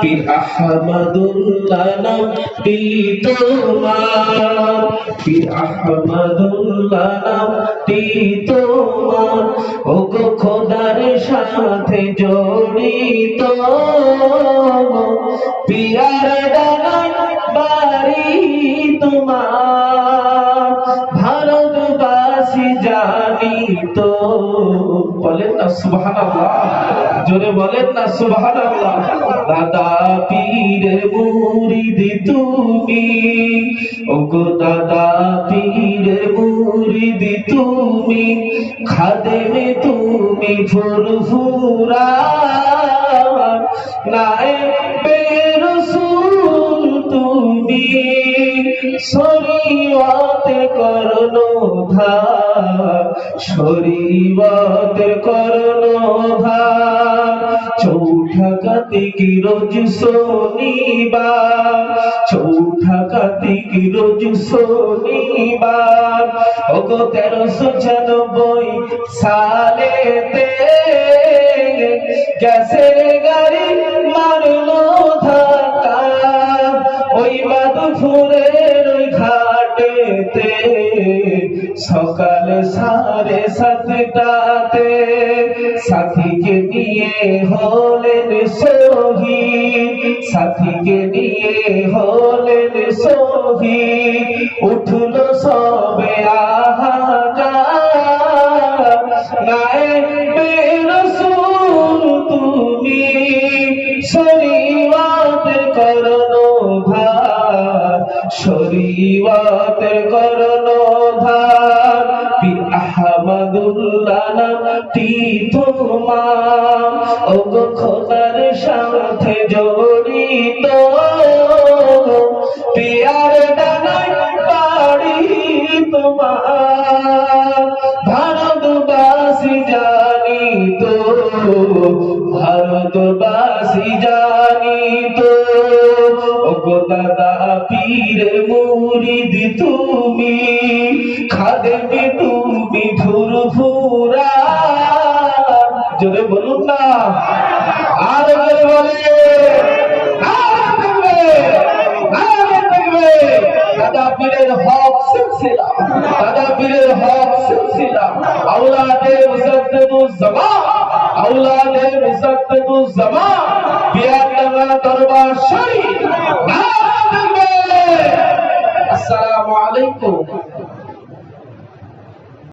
পীর আহমদুল্লাহ নামটি তোমার, পীর আহমদুল্লাহ নামটি তোমার, ওগো খোদার সাথে জড়িত, পিয়ার ডানায় বাড়ি তোমার, ভারতবাসী জানিত। বলেন না সুবহানাল্লাহ, জোরে বলেন না সুবহানাল্লাহ। দাদা পীরের মুরিদ তুমি, ওগো দাদা পীরের মুরিদ তুমি, খাদেমে তুমি ফুরফুরা, নায়েবে রাসূল তুমি, শরীয়তের কর্ণধার, শরীয়তের কর্ণধার। চৌঠা কাতিক রোজ শনিবার, চৌঠা কাতিক রোজ শনিবার, ওগো 1396 সালেতে গ্যাসের গাড়ি মারলো ধাক্কা, ওই মাধুপুরের ওই ঘাটেতে সকালে 7:30টাতে সাথীকে নিয়ে হলেন শহীদ, সাথীকে নিয়ে হলেন শহীদ। উঠলো সবে আহাজার, নায়েবে রাসূল তুমি, শরীয়তের কর্ণধার, শরীয়তের কর্ণধার। পীর আহমদুল্লাহ নামটি তোমার, ওগো খোদার সাথে জড়িত, পিয়ার ডানায় বাড়ি তোমার, ভারতবাসী জানিত, ভারতবাসী জানিত। ওগো দাদা পীরের মুরিদ তুমি, খাদেমে তুমি ফুরফুরা। জোরে বলুন না, আর জোরে বলে, দাদা পীরের হক সিলসিলা, দাদা পীরের হক সিলসিলা, আওলাদে মুসাদ্দিদুজ জামান, আওলাদে মুসাদ্দিদুজ জামান, বিয়ারডাঙ্গা দরবার শরীফ। আসসালামু আলাইকুম।